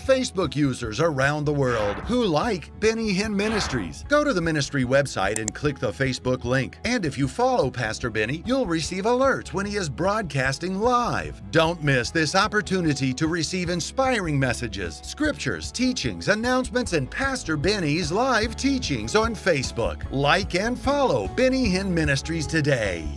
Facebook users around the world who like Benny Hinn Ministries. Go to the ministry website and click the Facebook link. And if you follow Pastor Benny, you'll receive alerts when he is broadcasting live. Don't miss this opportunity to receive inspiring messages, scriptures, teachings, announcements, and Pastor Benny's live teachings on Facebook. Like and follow Benny Hinn Ministries today.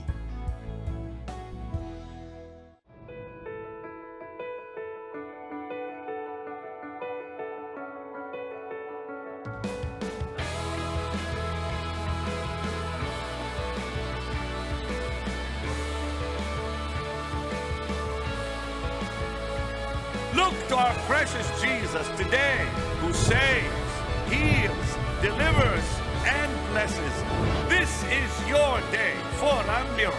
Look to our precious Jesus today, who saves, heals, delivers, and blesses. This is your day for a miracle.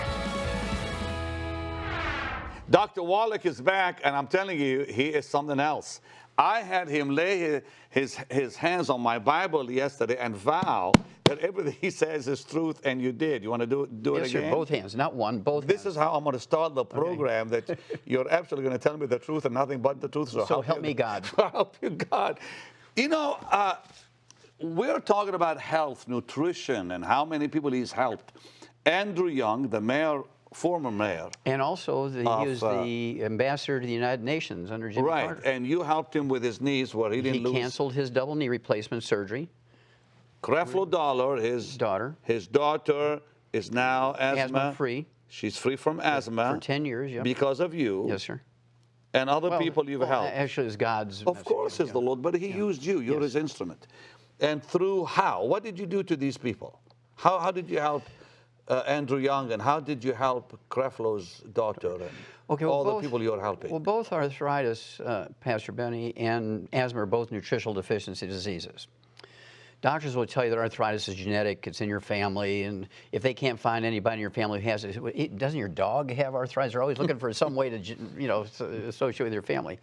Dr. Wallach is back, and I'm telling you, he is something else. I had him lay his hands on my Bible yesterday and vow that everything he says is truth, and you did. You want to do it yes, again? Sir, both hands, not one, both This hands. is how I'm going to start the program, that you're absolutely going to tell me the truth and nothing but the truth. So help me God. Help you God. You know, we're talking about health, nutrition, and how many people he's helped. Andrew Young, the mayor, former mayor. And also, he was the ambassador to the United Nations under Jimmy Carter. Right, and you helped him with his knees where he didn't lose. He canceled his double knee replacement surgery. Creflo Dollar, his daughter is now asthma-free. She's free from asthma. For 10 years, yeah. Because of you. Yes, sir. And other people you've helped. Actually, it's God's Of course, it's the Lord, but he used you. You're his instrument. And through how? What did you do to these people? How did you help Andrew Young, and how did you help Creflo's daughter and all the people you're helping? Well, both arthritis, Pastor Benny, and asthma are both nutritional deficiency diseases. Doctors will tell you that arthritis is genetic, it's in your family, and if they can't find anybody in your family who has it, doesn't your dog have arthritis? They're always looking for some way to, associate with your family.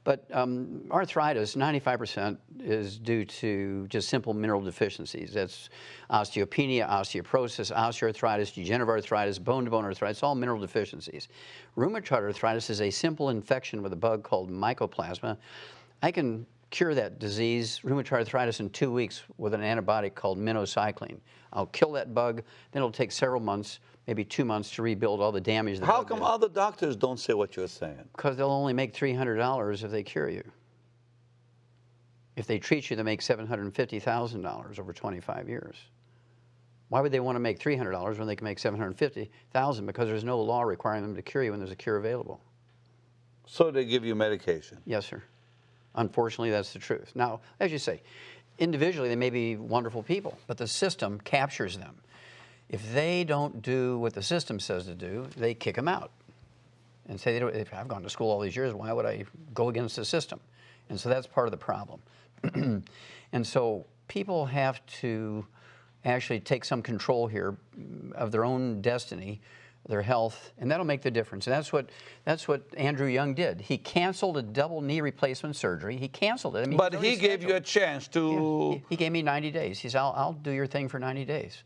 But arthritis, 95% is due to just simple mineral deficiencies. That's osteopenia, osteoporosis, osteoarthritis, degenerative arthritis, bone-to-bone arthritis, all mineral deficiencies. Rheumatoid arthritis is a simple infection with a bug called mycoplasma. I can cure that disease, rheumatoid arthritis, in 2 weeks with an antibiotic called minocycline. I'll kill that bug, then it'll take several months, maybe 2 months, to rebuild all the damage the How bug come did. other doctors don't say what you're saying? Because they'll only make $300 if they cure you. If they treat you, they make $750,000 over 25 years. Why would they want to make $300 when they can make $750,000? Because there's no law requiring them to cure you when there's a cure available. So they give you medication? Yes, sir. Unfortunately, that's the truth. Now, as you say, individually they may be wonderful people, but the system captures them. If they don't do what the system says to do, they kick them out and say, if I've gone to school all these years, why would I go against the system? And so that's part of the problem. And so people have to actually take some control here of their own destiny, their health, and that'll make the difference. And that's what Andrew Young did. He canceled a double knee replacement surgery. He canceled it. I mean, but he gave you a chance to... Yeah, he gave me 90 days. He said, I'll do your thing for 90 days.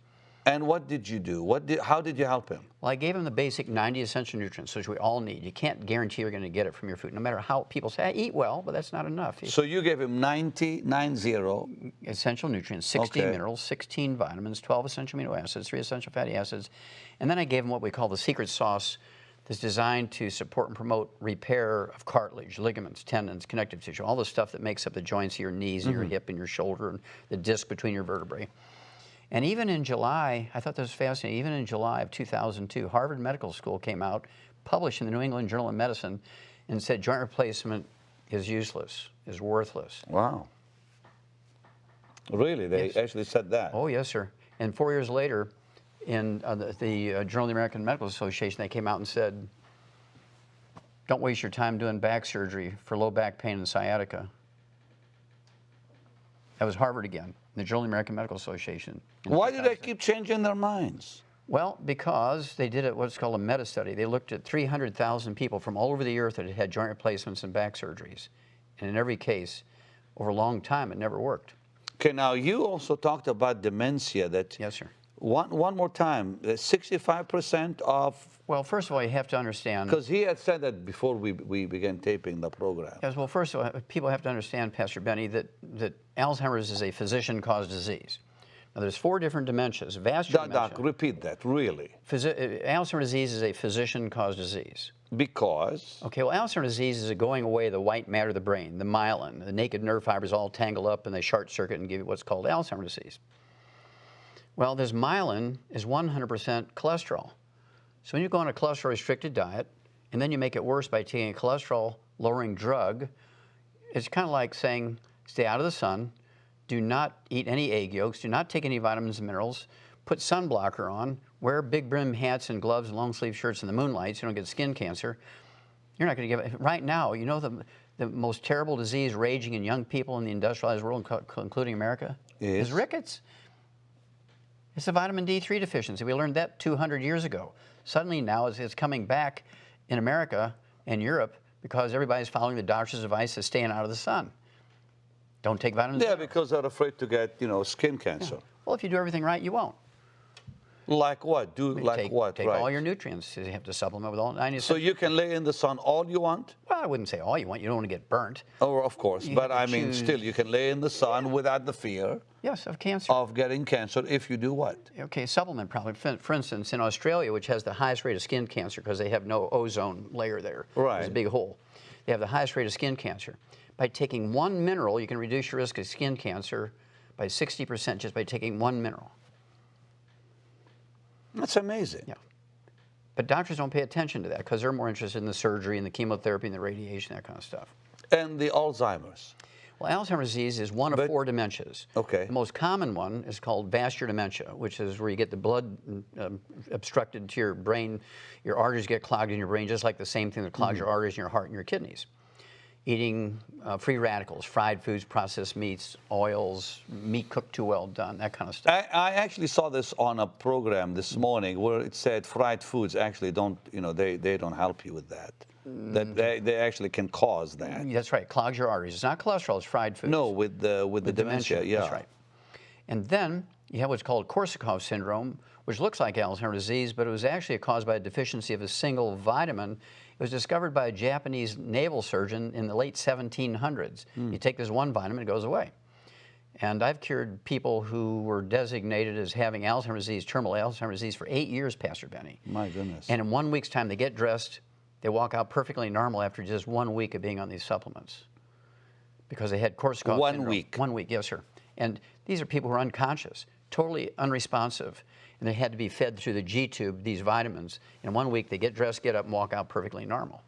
And what did you do? How did you help him? Well, I gave him the basic 90 essential nutrients, which we all need. You can't guarantee you're going to get it from your food, no matter how people say, I eat well, but that's not enough. So you gave him 90 essential nutrients, 16 minerals, 16 vitamins, 12 essential amino acids, 3 essential fatty acids. And then I gave him what we call the secret sauce that's designed to support and promote repair of cartilage, ligaments, tendons, connective tissue, all the stuff that makes up the joints of your knees and your hip and your shoulder and the disc between your vertebrae. And even in July, I thought this was fascinating, even in July of 2002, Harvard Medical School came out, published in the New England Journal of Medicine, and said joint replacement is useless, is worthless. Wow. Really? They actually said that? Oh, yes, sir. And 4 years later, in the Journal of the American Medical Association, they came out and said, don't waste your time doing back surgery for low back pain and sciatica. That was Harvard again, the Journal of the American Medical Association. Why do they keep changing their minds? Well, because they did what's called a meta-study. They looked at 300,000 people from all over the earth that had had joint replacements and back surgeries. And in every case, over a long time, it never worked. Okay, now you also talked about dementia. That yes, sir. One more time, 65% of, Well, first of all, you have to understand. because he had said that before we began taping the program. Yes, well, first of all, people have to understand, Pastor Benny, that Alzheimer's is a physician-caused disease. Now, there's 4 different dementias. Vascular Doc, dementia. repeat that, really. Alzheimer's disease is a physician-caused disease. Because? Okay, well, Alzheimer's disease is a going away of the white matter of the brain, the myelin. The naked nerve fibers all tangle up and they short circuit and give you what's called Alzheimer's disease. Well, this myelin is 100% cholesterol. So when you go on a cholesterol-restricted diet, and then you make it worse by taking a cholesterol-lowering drug, it's kind of like saying, stay out of the sun, do not eat any egg yolks, do not take any vitamins and minerals, put sunblocker on, wear big brim hats and gloves and long sleeve shirts in the moonlight so you don't get skin cancer. You're not going to give it. Right now, you know the most terrible disease raging in young people in the industrialized world, including America, is rickets. It's a vitamin D3 deficiency. We learned that 200 years ago. Suddenly now it's coming back in America and Europe because everybody's following the doctor's advice of staying out of the sun. Don't take vitamins. Yeah, because they're afraid to get, skin cancer. Yeah. Well, if you do everything right, you won't. Like what? Take all your nutrients. You have to supplement with all 90. So you can lay in the sun all you want? Well, I wouldn't say all you want. You don't want to get burnt. Oh, of course. But I mean, still, you can lay in the sun without the fear. Yes, of cancer. Of getting cancer if you do what? Okay, supplement probably. For instance, in Australia, which has the highest rate of skin cancer because they have no ozone layer there. Right. There's a big hole. They have the highest rate of skin cancer. By taking one mineral, you can reduce your risk of skin cancer by 60% just by taking one mineral. That's amazing. Yeah. But doctors don't pay attention to that because they're more interested in the surgery and the chemotherapy and the radiation, that kind of stuff. And the Alzheimer's? Well, Alzheimer's disease is one of 4 dementias. Okay. The most common one is called vascular dementia, which is where you get the blood obstructed to your brain. Your arteries get clogged in your brain, just like the same thing that clogs your arteries in your heart and your kidneys. Eating free radicals, fried foods, processed meats, oils, meat cooked too well done, that kind of stuff. I actually saw this on a program this morning where it said fried foods actually don't, they don't help you with that. That they actually can cause that. That's right, clogs your arteries. It's not cholesterol, it's fried foods. No, with the dementia, yeah. That's right. And then you have what's called Korsakoff syndrome, which looks like Alzheimer's disease, but it was actually caused by a deficiency of a single vitamin. It was discovered by a Japanese naval surgeon in the late 1700s. You take this one vitamin, it goes away. And I've cured people who were designated as having Alzheimer's disease, terminal Alzheimer's disease, for 8 years, Pastor Benny. My goodness. And in 1 week's time, they get dressed, they walk out perfectly normal after just 1 week of being on these supplements because they had Korsakoff syndrome. 1 week? 1 week, yes, sir. And these are people who are unconscious, totally unresponsive, and they had to be fed through the G-tube these vitamins. In 1 week, they get dressed, get up, and walk out perfectly normal.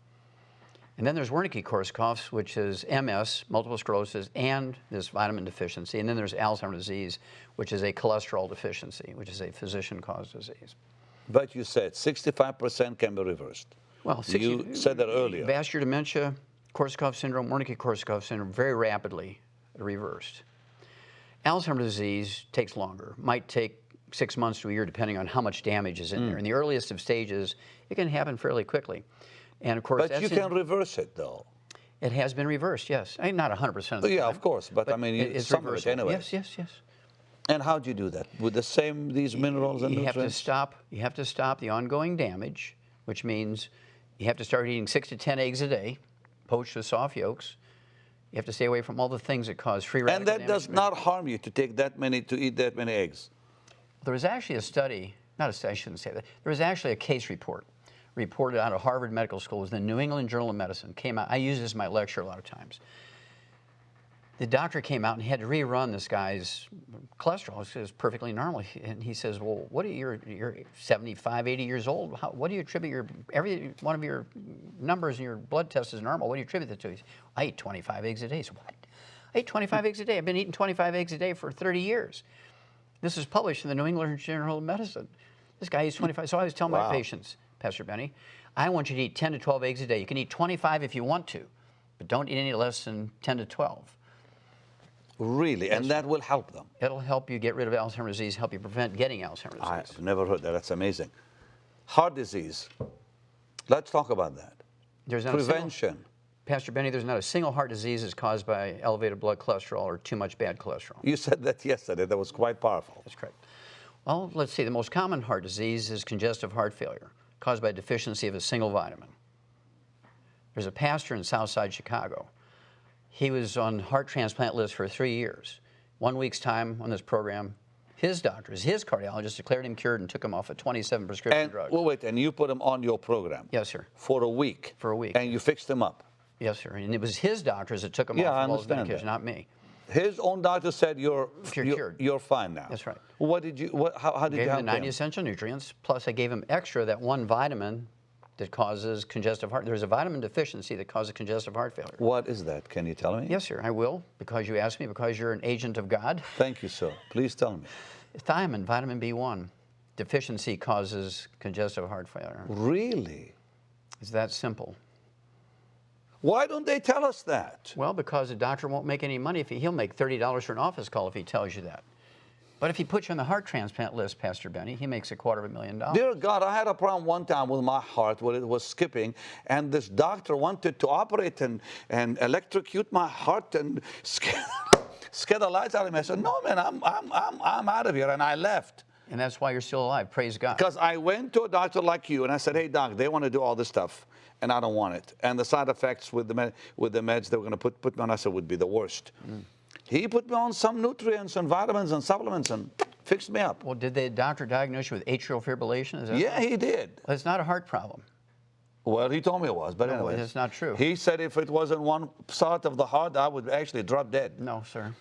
And then there's Wernicke-Korsakoff's, which is MS, multiple sclerosis, and this vitamin deficiency. And then there's Alzheimer's disease, which is a cholesterol deficiency, which is a physician-caused disease. But you said 65% can be reversed. Well, you said that earlier. Vascular dementia, Korsakoff syndrome, Wernicke-Korsakoff syndrome, very rapidly reversed. Alzheimer's disease takes longer, might take 6 months to a year, depending on how much damage is in there. In the earliest of stages, it can happen fairly quickly. And of course, but you can reverse it, though. It has been reversed, yes. I mean, not 100% of the time. Yeah, of course, but I mean, it's some of it anyway. Yes, yes, yes. And how do you do that? With these minerals and nutrients? You have to stop the ongoing damage, which means you have to start eating 6 to 10 eggs a day, poached with soft yolks. You have to stay away from all the things that cause free radical damage. And that does not harm you to eat that many eggs. There was actually a study, not a study, I shouldn't say that. There was actually a case report reported out of Harvard Medical School. It was the New England Journal of Medicine. Came out. I use this in my lecture a lot of times. The doctor came out and he had to rerun this guy's cholesterol. It was perfectly normal. And he says, well, what are you're 75, 80 years old. What do you attribute every one of your numbers in your blood test is normal. What do you attribute that to? He said, I eat 25 eggs a day. So what? I eat 25 eggs a day. I've been eating 25 eggs a day for 30 years. This is published in the New England Journal of Medicine. This guy eats 25. So I always tell my patients, Pastor Benny, I want you to eat 10 to 12 eggs a day. You can eat 25 if you want to, but don't eat any less than 10 to 12. Really? And that will help them? It'll help you get rid of Alzheimer's disease, help you prevent getting Alzheimer's disease. I've never heard that. That's amazing. Heart disease. Let's talk about that. There's not prevention. Pastor Benny, there's not a single heart disease that's caused by elevated blood cholesterol or too much bad cholesterol. You said that yesterday. That was quite powerful. That's correct. Well, let's see. The most common heart disease is congestive heart failure, caused by deficiency of a single vitamin. There's a pastor in Southside Chicago. He was on heart transplant list for 3 years. 1 week's time on this program, his doctors, his cardiologist declared him cured and took him off of 27 prescription drugs. Well, wait, and you put him on your program? Yes, sir. For a week? For a week. And you fixed him up? Yes, sir. And it was his doctors that took him Yeah, off I of all his understand medication, not me. His own doctor said you're cured. You're fine now. That's right. What did you? How did you Gave help him the 90 him? essential nutrients, plus I gave him extra that one vitamin that causes congestive heart. There's a vitamin deficiency that causes congestive heart failure. What is that? Can you tell me? Yes, sir, I will, because you asked me, because you're an agent of God. Thank you, sir. Please tell me. Thiamine, vitamin B1, deficiency causes congestive heart failure. Really? It's that simple. Why don't they tell us that? Well, because the doctor won't make any money. He'll make $30 for an office call if he tells you that. But if he puts you on the heart transplant list, Pastor Benny, he makes $250,000. Dear God, I had a problem one time with my heart where it was skipping, and this doctor wanted to operate and electrocute my heart and scare the lights out of me. I said, no, man, I'm out of here, and I left. And that's why you're still alive. Praise God. Because I went to a doctor like you, and I said, hey, doc, they want to do all this stuff, and I don't want it. And the side effects with the meds they were going to put me on, I said, would be the worst. He put me on some nutrients and vitamins and supplements and fixed me up. Well, did the doctor diagnose you with atrial fibrillation? Is that Yeah, he did. It's not a heart problem. Well, he told me it was, but No, anyway. it's not true. He said if it wasn't one part of the heart, I would actually drop dead. No, sir.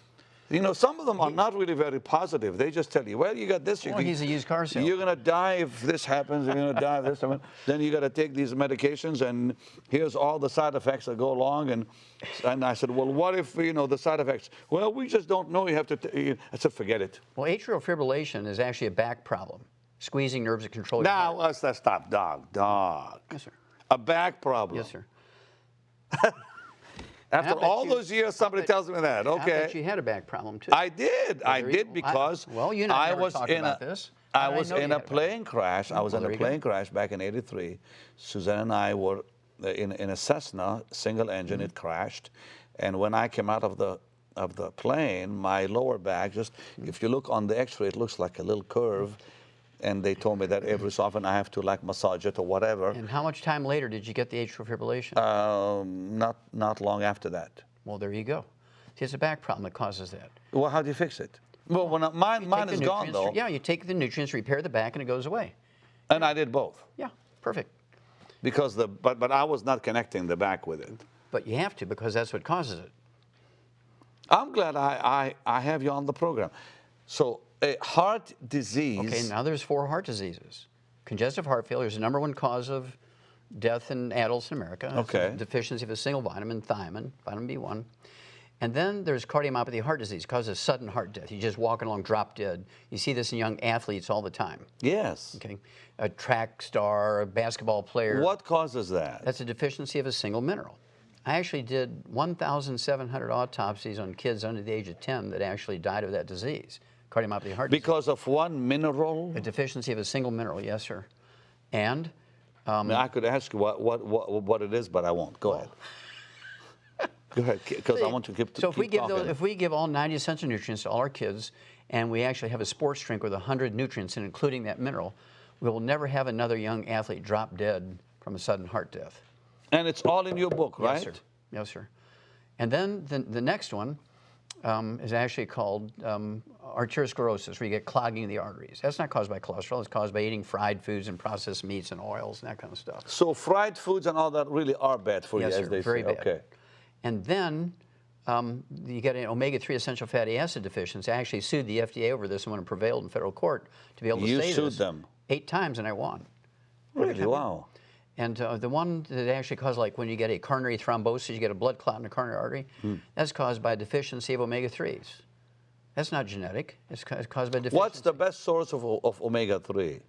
You know, some of them are not really very positive. They just tell you, well, you got this. Well, he's a used car salesman. You're going to die if this happens. You're going to die if this happens. Then you got to take these medications, and here's all the side effects that go along. And I said, well, what if, you know, the side effects? Well, we just don't know. You have to. I said, forget it. Well, atrial fibrillation is actually a back problem, squeezing nerves that control your Now, heart. let's stop. Dog. Yes, sir. A back problem. Yes, sir. After bet all you- those years, somebody tells me that. I Okay. bet you had a back problem, too. I did. I there you did go. because Well, you and I I never was talked in about a this. I But I was know you in a had a plane crash. I was Well, in there a you go. plane crash back in '83. Suzanne and I were in a Cessna single engine. It crashed, and when I came out of the plane, my lower back just if you look on the X-ray, it looks like a little curve. And they told me that every so often I have to like massage it or whatever. And how much time later did you get the atrial fibrillation? Not long after that. Well, there you go. See, it's a back problem that causes that. Well, how do you fix it? Well, when mine Take is the gone nutrients- though, Yeah, you take the nutrients, repair the back, and it goes away. and I did both Yeah, perfect. because but I was not connecting the back with it. But you have to, because that's what causes it. I'm glad I have you on the program. So a heart disease. Okay, now there's 4 heart diseases. Congestive heart failure is the #1 cause of death in adults in America. It's Okay. a deficiency of a single vitamin, thiamine, vitamin B1. And then there's cardiomyopathy heart disease, causes sudden heart death. You're just walking along, drop dead. You see this in young athletes all the time. Yes. Okay, a track star, a basketball player. What causes that? That's a deficiency of a single mineral. I actually did 1,700 autopsies on kids under the age of 10 that actually died of that disease, cardiomyopathy heart disease. Because of one mineral? A deficiency of a single mineral, yes, sir. And Now, I could ask you what it is, but I won't. Go ahead. Go ahead, because I want to keep so if we give talking. if we give all 90 essential nutrients to all our kids, and we actually have a sports drink with 100 nutrients, and including that mineral, we will never have another young athlete drop dead from a sudden heart death. And it's all in your book, right? Yes, sir. Yes, sir. And then the next one is actually called arteriosclerosis, where you get clogging of the arteries. That's not caused by cholesterol. It's caused by eating fried foods and processed meats and oils and that kind of stuff. So fried foods and all that really are bad for Yes, you, sir. as they Very say. bad. Okay. And then you get an omega-3 essential fatty acid deficiency. I actually sued the FDA over this and went and prevailed in federal court to be able to You say sued this. them? 8 times, and I won. Really? Wow. And the one that actually causes, like when you get a coronary thrombosis, you get a blood clot in the coronary artery, that's caused by a deficiency of omega-3s. That's not genetic. It's caused by deficiency. What's the best source of omega-3?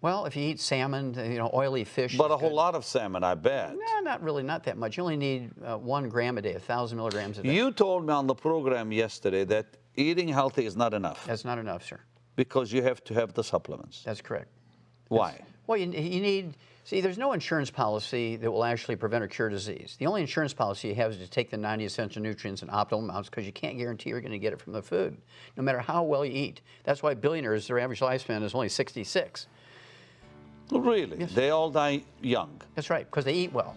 Well, if you eat salmon, oily fish. But is a whole good. lot of salmon, I bet. No, not really, not that much. You only need 1 gram a day, 1,000 milligrams a day. You told me on the program yesterday that eating healthy is not enough That's not enough, sir. because you have to have the supplements. That's correct. Why? Well, you need See, there's no insurance policy that will actually prevent or cure disease. The only insurance policy you have is to take the 90 essential nutrients in optimal amounts because you can't guarantee you're going to get it from the food, no matter how well you eat. That's why billionaires, their average lifespan is only 66. Really? Yes. They all die young. That's right, because they eat well.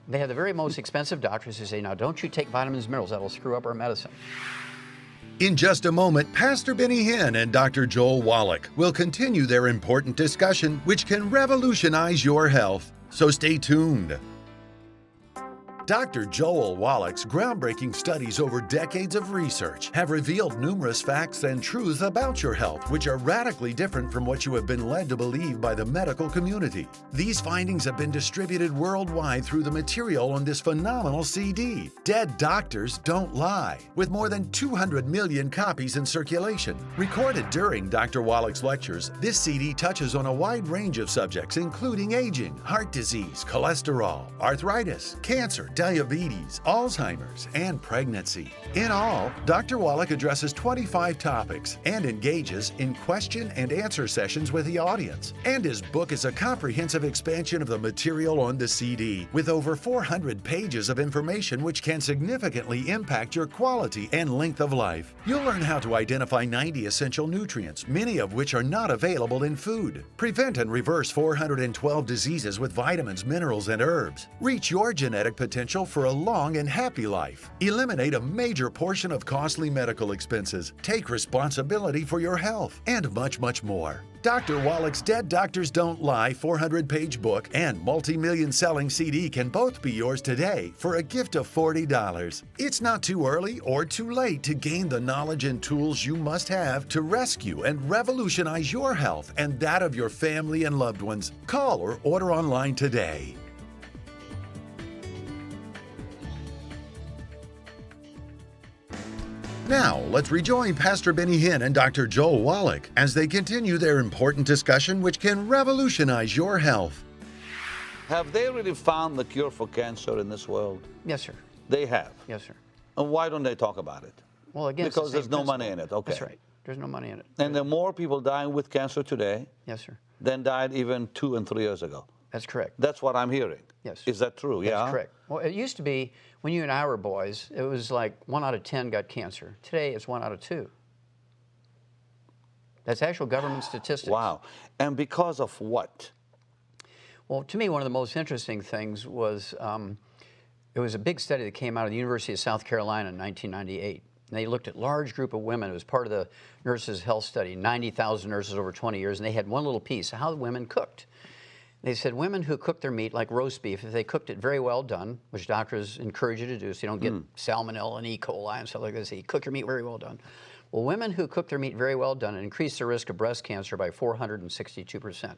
They have the very most expensive doctors who say, now don't you take vitamins and minerals, that'll screw up our medicine. In just a moment, Pastor Benny Hinn and Dr. Joel Wallach will continue their important discussion, which can revolutionize your health. So stay tuned. Dr. Joel Wallach's groundbreaking studies over decades of research have revealed numerous facts and truths about your health which are radically different from what you have been led to believe by the medical community. These findings have been distributed worldwide through the material on this phenomenal CD, Dead Doctors Don't Lie, with more than 200 million copies in circulation. Recorded during Dr. Wallach's lectures, this CD touches on a wide range of subjects including aging, heart disease, cholesterol, arthritis, cancer, diabetes, Alzheimer's, and pregnancy. In all, Dr. Wallach addresses 25 topics and engages in question and answer sessions with the audience. And his book is a comprehensive expansion of the material on the CD, with over 400 pages of information which can significantly impact your quality and length of life. You'll learn how to identify 90 essential nutrients, many of which are not available in food. Prevent and reverse 412 diseases with vitamins, minerals, and herbs. Reach your genetic potential for a long and happy life. Eliminate a major portion of costly medical expenses. Take responsibility for your health, and much, much more. Dr. Wallach's Dead Doctors Don't Lie 400-page book and multi-million selling CD can both be yours today for a gift of $40. It's not too early or too late to gain the knowledge and tools you must have to rescue and revolutionize your health and that of your family and loved ones. Call or order online today. Now, let's rejoin Pastor Benny Hinn and Dr. Joel Wallach as they continue their important discussion which can revolutionize your health. Have they really found the cure for cancer in this world? Yes, sir. They have. Yes, sir. And why don't they talk about it? Well, again, Because there's no money in it. Okay. That's right. There's no money in it. And there are more people dying with cancer today Yes, sir. than died even 2 and 3 years ago. That's correct. That's what I'm hearing. Yes. Is that true? That's Yeah. correct. Well, it used to be when you and I were boys, it was like 1 out of 10 got cancer. Today, it's 1 out of 2. That's actual government statistics. Wow. And because of what? Well, to me, one of the most interesting things was it was a big study that came out of the University of South Carolina in 1998. And they looked at a large group of women. It was part of the nurses' health study, 90,000 nurses over 20 years, and they had one little piece, how the women cooked. They said women who cook their meat, like roast beef, if they cooked it very well done, which doctors encourage you to do so you don't get salmonella and E. coli and stuff like this, you cook your meat very well done. Well, women who cook their meat very well done increase their risk of breast cancer by 462%.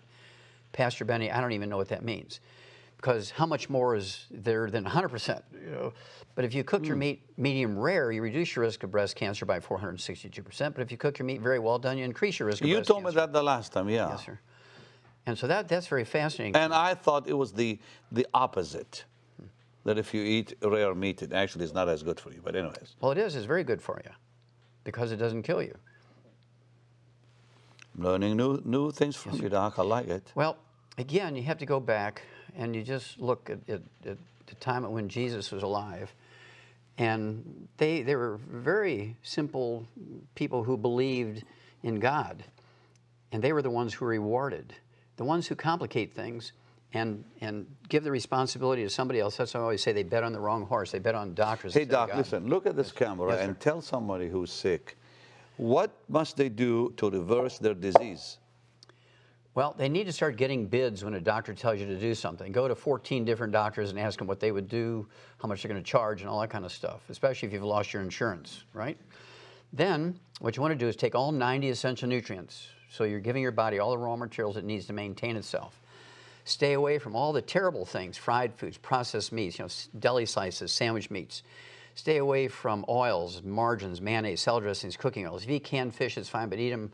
Pastor Benny, I don't even know what that means, because how much more is there than 100%? You know? But if you cook your meat medium rare, you reduce your risk of breast cancer by 462%. But if you cook your meat very well done, you increase your risk of breast cancer. You told me that the last time, yeah. Yes, sir. And so that's very fascinating. And I thought it was the opposite, that if you eat rare meat, it actually is not as good for you. But anyways. Well, it is. It's very good for you because it doesn't kill you. Learning new things from you, Doc. I like it. Well, again, you have to go back and you just look at the time when Jesus was alive. And they were very simple people who believed in God. And they were the ones who were rewarded. The ones who complicate things and give the responsibility to somebody else, that's why I always say they bet on the wrong horse. They bet on doctors. Hey, Doc, listen, look at this camera Yes, and sir. tell somebody who's sick, what must they do to reverse their disease? Well, they need to start getting bids when a doctor tells you to do something. Go to 14 different doctors and ask them what they would do, how much they're going to charge, and all that kind of stuff, especially if you've lost your insurance, right? Then, what you want to do is take all 90 essential nutrients. So you're giving your body all the raw materials it needs to maintain itself. Stay away from all the terrible things, fried foods, processed meats, deli slices, sandwich meats. Stay away from oils, margarines, mayonnaise, salad dressings, cooking oils. If you eat canned fish, it's fine, but eat them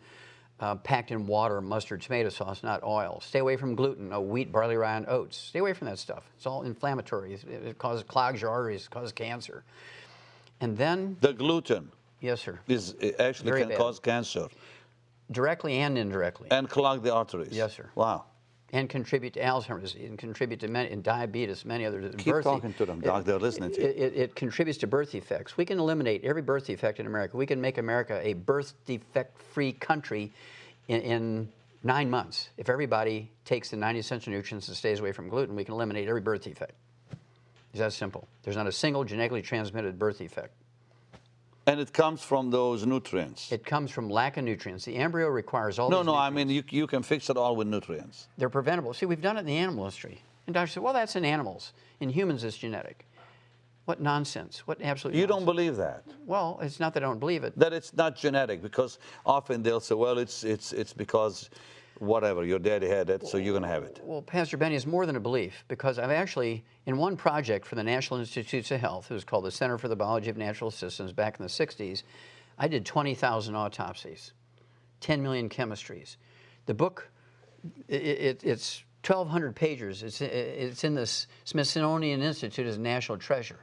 packed in water, mustard, tomato sauce, not oil. Stay away from gluten, no wheat, barley, rye, and oats. Stay away from that stuff. It's all inflammatory. It clogs your arteries, it causes cancer. And then... The gluten. Yes, sir. It actually Very can bad. cause cancer. Directly and indirectly. And clog the arteries. Yes, sir. Wow. and contribute to Alzheimer's, and contribute to and diabetes, many other. Keep talking to them, Doc. They're listening to you. It contributes to birth defects. We can eliminate every birth defect in America. We can make America a birth defect-free country in 9 months. If everybody takes the 90 essential nutrients and stays away from gluten, we can eliminate every birth defect. It's that simple. There's not a single genetically transmitted birth defect. And it comes from those nutrients. It comes from lack of nutrients. The embryo requires all No, these no, I nutrients. mean, you can fix it all with nutrients. They're preventable. See, we've done it in the animal industry. And doctors say, well, that's in animals. In humans, it's genetic. What nonsense. What absolute You nonsense. don't believe that? Well, it's not that I don't believe it. That it's not genetic, because often they'll say, well, it's because whatever, your daddy had it, so you're going to have it. Well, Pastor Benny, is more than a belief, because I've actually, in one project for the National Institutes of Health, it was called the Center for the Biology of Natural Systems back in the 60s, I did 20,000 autopsies, 10 million chemistries. The book, it's 1,200 pages. It's in the Smithsonian Institute as a national treasure.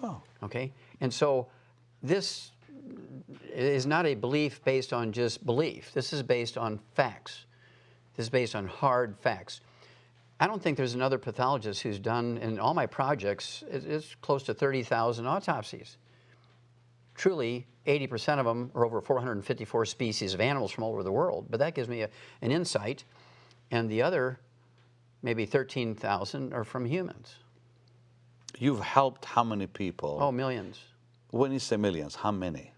Oh. Okay? And so this is not a belief based on just belief. This is based on facts. This is based on hard facts. I don't think there's another pathologist who's done, in all my projects, it's close to 30,000 autopsies. Truly, 80% of them are over 454 species of animals from all over the world, but that gives me an insight. And the other, maybe 13,000, are from humans. You've helped how many people? Oh, millions. When you say millions, how many?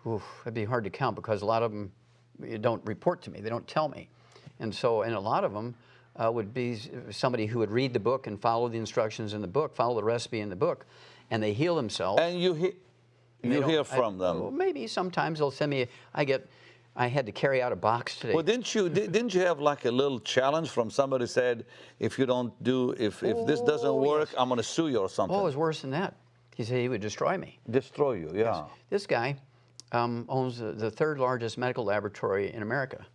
Oof, it'd be hard to count, because a lot of them don't report to me. They don't tell me. And so, and a lot of them would be somebody who would read the book and follow the instructions in the book, follow the recipe in the book, and they heal themselves. And you hear from them? Well, maybe sometimes they'll send me. I had to carry out a box today. Well, didn't you have like a little challenge from somebody who said, if you don't do, if this doesn't work, yes, I'm going to sue you or something? Oh, it was worse than that. He said he would destroy me. Destroy you, yeah. Yes. This guy owns the third largest medical laboratory in America.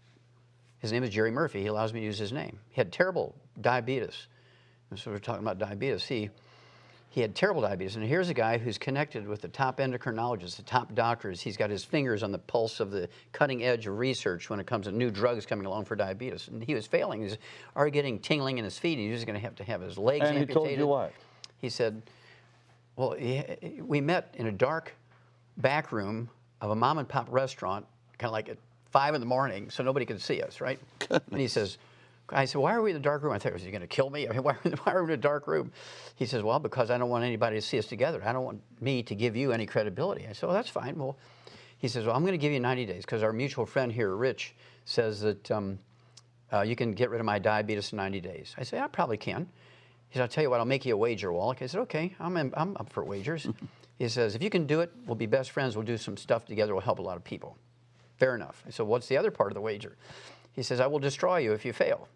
His name is Jerry Murphy. He allows me to use his name. He had terrible diabetes. And so we're talking about diabetes. He had terrible diabetes. And here's a guy who's connected with the top endocrinologists, the top doctors. He's got his fingers on the pulse of the cutting edge of research when it comes to new drugs coming along for diabetes. And he was failing. He was already getting tingling in his feet. He was going to have his legs amputated. And he told you what? He said, well, we met in a dark back room of a mom and pop restaurant, kind of like at 5 in the morning, so nobody could see us, right? Goodness. And he says, I said, why are we in the dark room? I thought, was he going to kill me? I mean, why are we in a dark room? He says, well, because I don't want anybody to see us together. I don't want me to give you any credibility. I said, well, that's fine. Well, he says, well, I'm going to give you 90 days, because our mutual friend here, Rich, says that you can get rid of my diabetes in 90 days. I said, I probably can. He said, I'll tell you what, I'll make you a wager, Wallach. I said, okay, I'm up for wagers. He says, if you can do it, we'll be best friends. We'll do some stuff together. We'll help a lot of people. Fair enough. I said, what's the other part of the wager? He says, I will destroy you if you fail.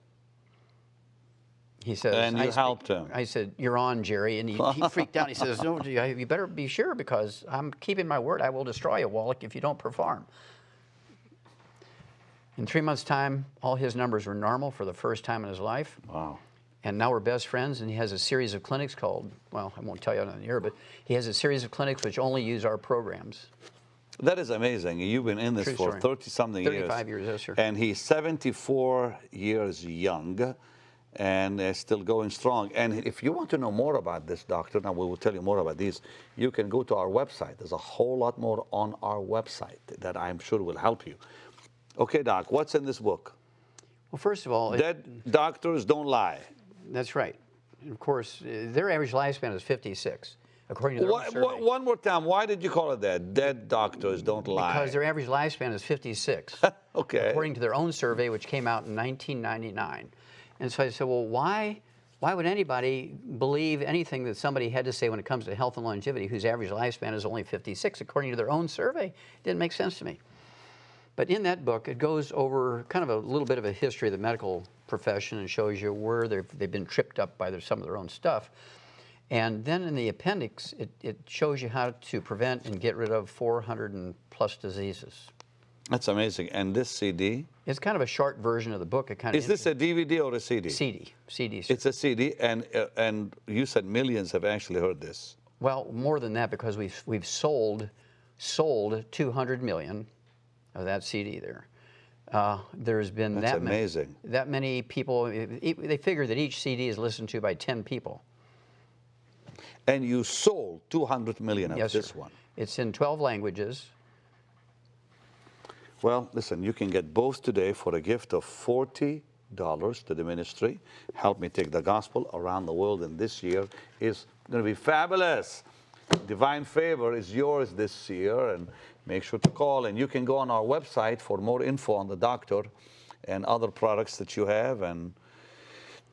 He says, and you helped him. I said, you're on, Jerry. And he freaked out. He says, no, you better be sure, because I'm keeping my word. I will destroy you, Wallach, if you don't perform. In 3 months' time, all his numbers were normal for the first time in his life. Wow. And now we're best friends, and he has a series of clinics called, well, I won't tell you on the air, but he has a series of clinics which only use our programs. That is amazing. You've been in this True for story. 30-something years. 35 years, yes, sir. And he's 74 years young and still going strong. And if you want to know more about this, doctor, now we will tell you more about these, you can go to our website. There's a whole lot more on our website that I'm sure will help you. Okay, Doc, what's in this book? Well, first of all... Dead doctors don't lie. That's right. And of course, their average lifespan is 56, according to their own survey. One more time, why did you call it that? Dead doctors don't lie. Because their average lifespan is 56. Okay. According to their own survey, which came out in 1999. And so I said, well, why would anybody believe anything that somebody had to say when it comes to health and longevity, whose average lifespan is only 56, according to their own survey? It didn't make sense to me. But in that book, it goes over kind of a little bit of a history of the medical profession and shows you where they've been tripped up by some of their own stuff. And then in the appendix, it shows you how to prevent and get rid of 400 and plus diseases. That's amazing. And this CD? It's kind of a short version of the book. It kind of is this a DVD or a CD? CD. Sir. It's a CD, and you said millions have actually heard this. Well, more than that, because we've sold 200 million of that CD there. There's been That's that amazing. that many people. They figure that each CD is listened to by 10 people. And you sold 200 million of Yes, this sir. one. It's in 12 languages. Well, listen, you can get both today for a gift of $40 to the ministry. Help me take the gospel around the world, and this year is going to be fabulous. Divine favor is yours this year, and make sure to call. And you can go on our website for more info on the doctor and other products that you have. And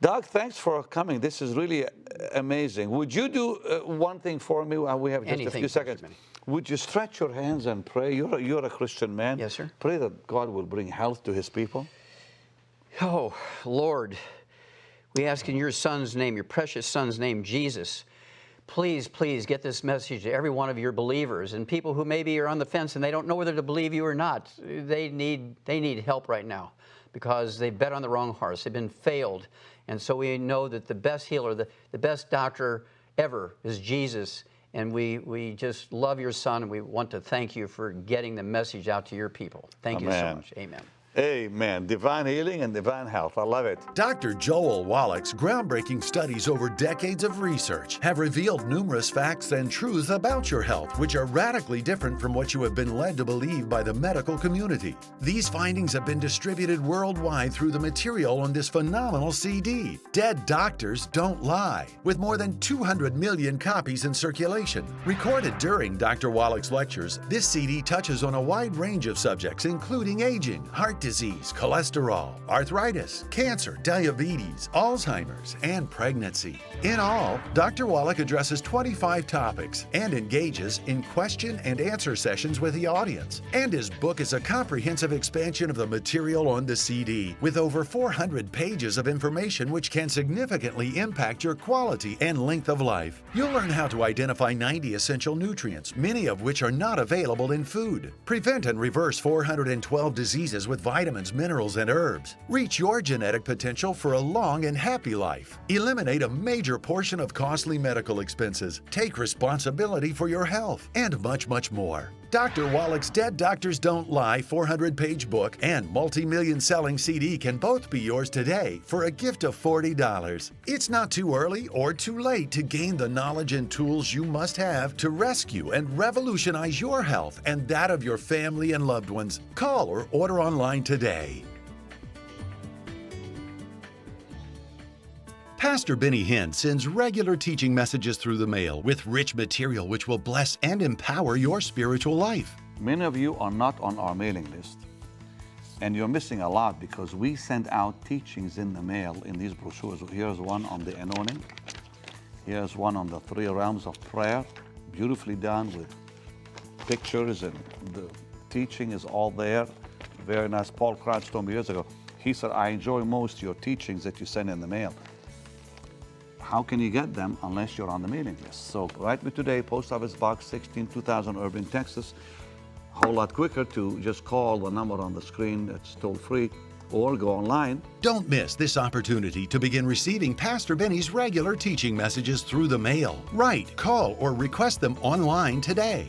Doug, thanks for coming. This is really amazing. Would you do one thing for me? We have just Anything, a few seconds. Benny. Would you stretch your hands and pray? You're a Christian man. Yes, sir. Pray that God will bring health to his people. Oh, Lord, we ask in your Son's name, your precious Son's name, Jesus, please, please get this message to every one of your believers and people who maybe are on the fence and they don't know whether to believe you or not. They need help right now because they bet on the wrong horse. They've been failed. And so we know that the best healer, the best doctor ever is Jesus. And we just love your Son, and we want to thank you for getting the message out to your people. Thank you so Amen. much. Amen. Amen. Divine healing and divine health. I love it. Dr. Joel Wallach's groundbreaking studies over decades of research have revealed numerous facts and truths about your health, which are radically different from what you have been led to believe by the medical community. These findings have been distributed worldwide through the material on this phenomenal CD, Dead Doctors Don't Lie, with more than 200 million copies in circulation. Recorded during Dr. Wallach's lectures, this CD touches on a wide range of subjects, including aging, heart disease, cholesterol, arthritis, cancer, diabetes, Alzheimer's, and pregnancy. In all, Dr. Wallach addresses 25 topics and engages in question and answer sessions with the audience. And his book is a comprehensive expansion of the material on the CD, with over 400 pages of information which can significantly impact your quality and length of life. You'll learn how to identify 90 essential nutrients, many of which are not available in food. Prevent and reverse 412 diseases with vitamins, minerals, and herbs. Reach your genetic potential for a long and happy life. Eliminate a major portion of costly medical expenses. Take responsibility for your health, and much, much more. Dr. Wallach's Dead Doctors Don't Lie 400-page book and multi-million selling CD can both be yours today for a gift of $40. It's not too early or too late to gain the knowledge and tools you must have to rescue and revolutionize your health and that of your family and loved ones. Call or order online today. Pastor Benny Hinn sends regular teaching messages through the mail with rich material which will bless and empower your spiritual life. Many of you are not on our mailing list, and you're missing a lot because we send out teachings in the mail in these brochures. Here's one on the anointing. Here's one on the 3 realms of prayer, beautifully done with pictures, and the teaching is all there. Very nice. Paul Crouch told me years ago, he said, I enjoy most your teachings that you send in the mail. How can you get them unless you're on the mailing list? So write me today, Post Office Box 16, 2000, Irving, Texas. A whole lot quicker to just call the number on the screen that's toll free or go online. Don't miss this opportunity to begin receiving Pastor Benny's regular teaching messages through the mail. Write, call, or request them online today.